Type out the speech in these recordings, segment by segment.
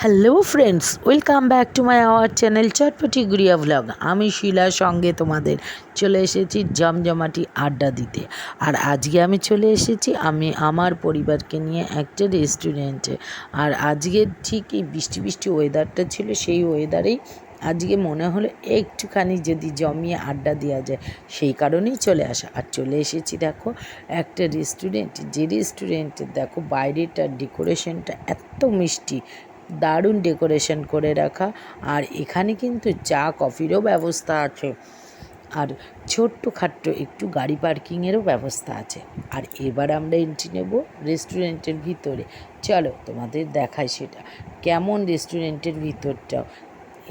Hello friends, welcome back to my our channel chotpoti Guriya vlog. আমি শিলার সঙ্গে তোমাদের চলে এসেছি জমজমাটি আড্ডা দিতে। আর আজকে আমি চলে এসেছি আমার পরিবারকে নিয়ে একটা রেস্টুরেন্টে। আর আজকে ঠিক এই বৃষ্টি বৃষ্টি ওয়েদারটা ছিল, সেই ওয়েদারেই আজকে মনে হলো একটুখানি যদি জমিয়ে আড্ডা দেওয়া যায়, সেই কারণেই চলে আসা। আর চলে এসেছি দেখো একটা রেস্টুরেন্ট, যে রেস্টুরেন্টে দেখো বাইরেটার ডেকোরেশনটা এত মিষ্টি, দারুণ ডেকোরেশন করে রাখা। আর এখানে কিন্তু চা কফিরও ব্যবস্থা আছে, আর ছোট্ট খাট্ট একটু গাড়ি পার্কিংয়েরও ব্যবস্থা আছে। আর এবার আমরা এন্ট্রি নেব রেস্টুরেন্টের ভিতরে। চলো তোমাদের দেখাই সেটা কেমন রেস্টুরেন্টের ভিতরটাও।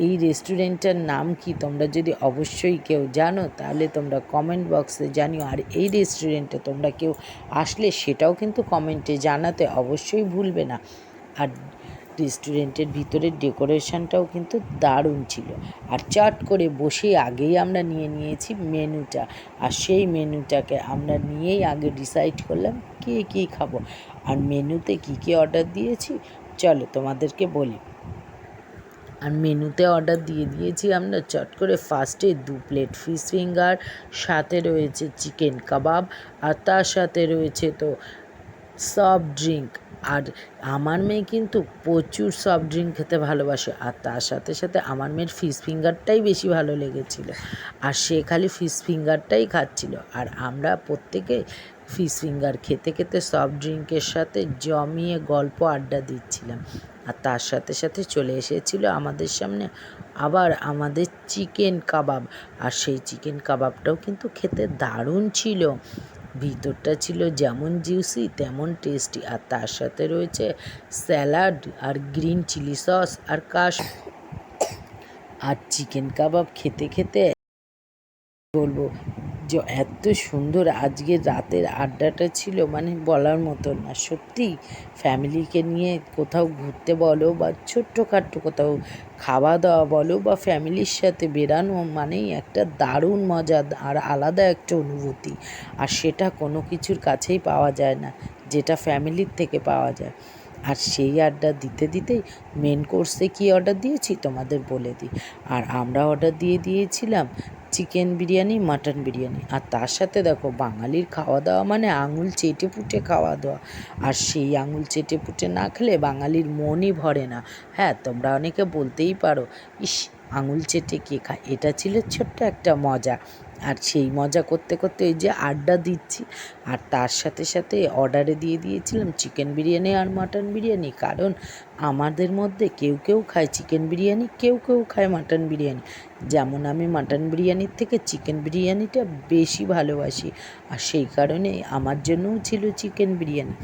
এই রেস্টুরেন্টটার নাম কি তোমরা যদি অবশ্যই কেউ জানো তাহলে তোমরা কমেন্ট বক্সে জানিও। আর এই রেস্টুরেন্টে তোমরা কেউ আসলে সেটাও কিন্তু কমেন্টে জানাতে অবশ্যই ভুলবে না। আর রেস্টুরেন্টের ভিতরের ডেকোরেশনটাও কিন্তু দারুণ ছিল। আর চট করে বসেই আগেই আমরা নিয়ে নিয়েছি মেনুটা। আর সেই মেনুটাকে আমরা নিয়েই আগে ডিসাইড করলাম কে কী খাবো। আর মেনুতে কী কী অর্ডার দিয়েছি চলো তোমাদেরকে বলি। আর মেনুতে অর্ডার দিয়ে দিয়েছি আমরা চট করে ফার্স্টে 2 প্লেট ফিশ ফিঙ্গার, সাথে রয়েছে চিকেন কাবাব, আর তার সাথে রয়েছে তো সফট ড্রিঙ্ক। আর আমার মেয়ে কিন্তু প্রচুর সফট ড্রিঙ্ক খেতে ভালোবাসে, আর তার সাথে সাথে আমার মেয়ের ফিশ ফিঙ্গারটাই বেশি ভালো লেগেছিলো, আর সে খালি ফিশ ফিঙ্গারটাই খাচ্ছিল। আর আমরা প্রত্যেকে ফিশ ফিঙ্গার খেতে খেতে সফট ড্রিঙ্কের সাথে জমিয়ে গল্প আড্ডা দিচ্ছিলাম। আর তার সাথে সাথে চলে এসেছিলো আমাদের সামনে আবার আমাদের চিকেন কাবাব। আর সেই চিকেন কাবাবটাও কিন্তু খেতে দারুণ ছিল, ভিতরটা ছিল যেমন জিউসি তেমন টেস্টি। আর তার সাথে রয়েছে স্যালাড আর গ্রিন চিলি সস আর আর চিকেন কাবাব খেতে খেতে বলবো যে এত সুন্দর আজকের রাতের আড্ডাটা ছিল, মানে বলার মতো না। সত্যি ফ্যামিলিকে নিয়ে কোথাও ঘুরতে বলো বা ছোট্টখাট্টো কোথাও খাওয়া দাওয়া বলো বা ফ্যামিলির সাথে বেরানো মানেই একটা দারুণ মজা আর আলাদা একটা অনুভূতি। আর সেটা কোনো কিছুর কাছেই পাওয়া যায় না যেটা ফ্যামিলির থেকে পাওয়া যায়। আর সেই আড্ডা দিতে দিতেই মেন কোর্সে কী অর্ডার দিয়েছি তোমাদের বলে দিই। আর আমরা অর্ডার দিয়ে দিয়েছিলাম চিকেন বিরিয়ানি, মাটন বিরিয়ানি। আর তার সাথে দেখো বাঙালির খাওয়া দাওয়া মানে আঙুল চেটে পুটে খাওয়া দাওয়া। আর সেই আঙুল চেটে পুটে না খেলে বাঙালির মনই ভরে না। হ্যাঁ, তোমরা অনেকে বলতেই পারো ইস আঙুল চেটে কে খায়, এটা ছিল ছোট্ট একটা মজা। আর সেই মজা করতে করতে ওই যে আড্ডা দিচ্ছি, আর তার সাথে সাথে অর্ডারে দিয়ে দিয়েছিলাম চিকেন বিরিয়ানি আর মাটন বিরিয়ানি। কারণ আমাদের মধ্যে কেউ কেউ খায় চিকেন বিরিয়ানি, কেউ কেউ খায় মাটন বিরিয়ানি। যেমন আমি মাটন বিরিয়ানির থেকে চিকেন বিরিয়ানিটা বেশি ভালোবাসি, আর সেই কারণে আমার জন্যও ছিল চিকেন বিরিয়ানি।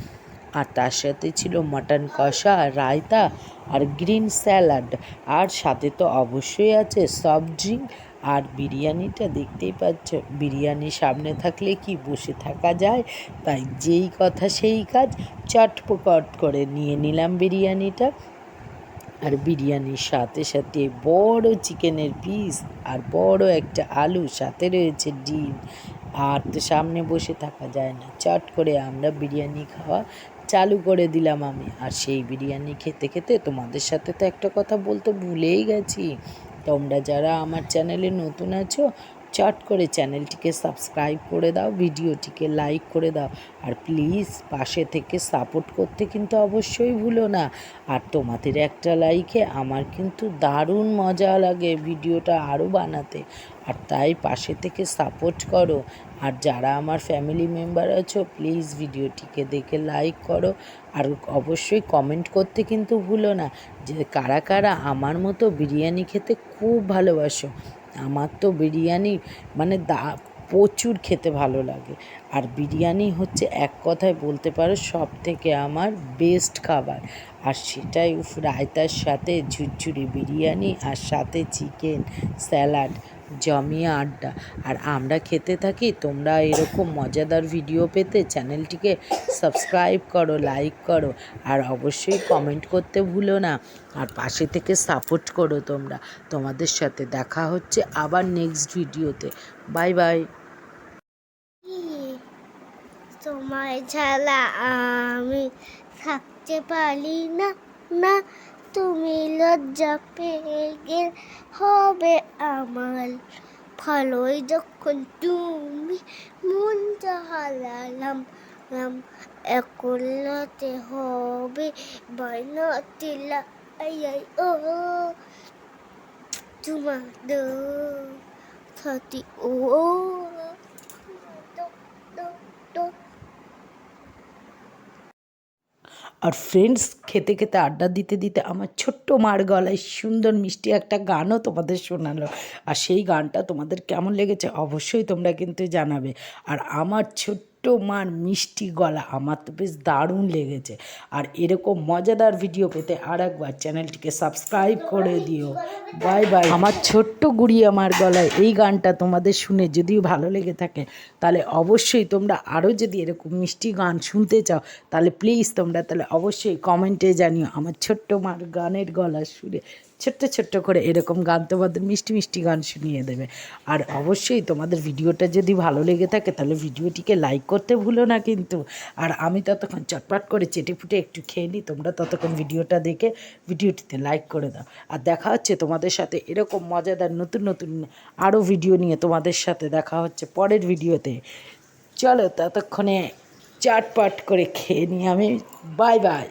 আর তার সাথে ছিল মাটন কষা, রায়তা আর গ্রিন স্যালাড। আর সাথে তো অবশ্যই আছে সফট ড্রিঙ্ক। আর বিরিয়ানিটা দেখতেই পাচ্ছ, বিরিয়ানি সামনে থাকলে কি বসে থাকা যায়, তাই যেই কথা সেই কাজ, চটপট করে নিয়ে নিলাম বিরিয়ানিটা। আর বিরিয়ানির সাথে সাথে বড় চিকেনের পিস আর বড় একটা আলু, সাথে রয়েছে ডিম। আর তো সামনে বসে থাকা যায় না, চট করে আমরা বিরিয়ানি খাওয়া চালু করে দিলাম আমি। আর সেই বিরিয়ানি খেতে খেতে তোমাদের সাথে তো একটা কথা বলতে ভুলেই গেছি, তোমরা যারা আমার চ্যানেলে নতুন আছো চট করে চ্যানেলটিকে সাবস্ক্রাইব করে দাও, ভিডিওটিকে লাইক করে দাও। আর প্লিজ পাশে থেকে সাপোর্ট করতে কিন্তু অবশ্যই ভুলো না। আর তোমাদের একটা লাইকে আমার কিন্তু দারুণ মজা লাগে ভিডিওটা আরও বানাতে। আর তাই পাশে থেকে সাপোর্ট করো। আর যারা আমার ফ্যামিলি মেম্বার আছো প্লিজ ভিডিওটিকে দেখে লাইক করো। আর অবশ্যই কমেন্ট করতে কিন্তু ভুলো না যে কারা কারা আমার মতো বিরিয়ানি খেতে খুব ভালোবাসো। আমার তো বিরিয়ানি মানে প্রচুর খেতে ভালো লাগে। আর বিরিয়ানি হচ্ছে এক কথায় বলতে পারো সব থেকে আমার বেস্ট খাবার। আর সেটাই রায়তার সাথে ঝুরঝুরি বিরিয়ানি আর সাথে চিকেন স্যালাড, জমিয়ে আড্ডা। আর আমরা খেতে থাকি, তোমরা এরকম মজাদার ভিডিও পেতে চ্যানেলটিকে সাবস্ক্রাইব করো, লাইক করো, আর অবশ্যই কমেন্ট করতে ভুলো না। আর পাশে থেকে সাপোর্ট করো তোমরা। তোমাদের সাথে দেখা হচ্ছে আবার নেক্সট ভিডিওতে। Bye bye. তোমার ছাড়া আমি থাকতে পারি না, না তুমি লজ্জা পেয়ে হবে আমার ভালোই যখন তুমি মনটা হারালাম একলাতে হবে বানাতে ও তোমাদের সাথী ও আর ফ্রেন্ডস, খেতে খেতে আড্ডা দিতে দিতে আমার ছোট্ট মার গলায় সুন্দর মিষ্টি একটা গানও তোমাদের শোনালো। আর সেই গানটা তোমাদের কেমন লেগেছে অবশ্যই তোমরা কিন্তু জানাবে। আর আমার ছোট্ট মার মিষ্টি গলা আমার তো বেশ দারুণ লেগেছে। আর এরকম মজাদার ভিডিও পেতে আর একবার চ্যানেলটিকে সাবস্ক্রাইব করে দিও। Bye bye. আমার ছোট্ট গুড়িয়া মার গলায় এই গানটা তোমাদের শুনে যদিও ভালো লেগে থাকে, তাহলে অবশ্যই তোমরা আরও যদি এরকম মিষ্টি গান শুনতে চাও তাহলে প্লিজ তোমরা তাহলে অবশ্যই কমেন্টে জানিও। আমার ছোট্ট মার গানের গলা শুনে ছোট্ট ছোট্ট করে এরকম গান তোমাদের মিষ্টি মিষ্টি গান শুনিয়ে দেবে। আর অবশ্যই তোমাদের ভিডিওটা যদি ভালো লেগে থাকে তাহলে ভিডিওটিকে লাইক করতে ভুলো না কিন্তু। আর আমি ততক্ষণ চটপট করে চেটে ফুটে একটু খেয়ে নিই, তোমরা ততক্ষণ ভিডিওটা দেখে ভিডিওটিতে লাইক করে দাও। আর দেখা হচ্ছে তোমাদের সাথে এরকম মজাদার নতুন নতুন আরও ভিডিও নিয়ে তোমাদের সাথে দেখা হচ্ছে পরের ভিডিওতে। চলো ততক্ষণে চাটপাট করে খেয়ে নিই আমি। Bye bye.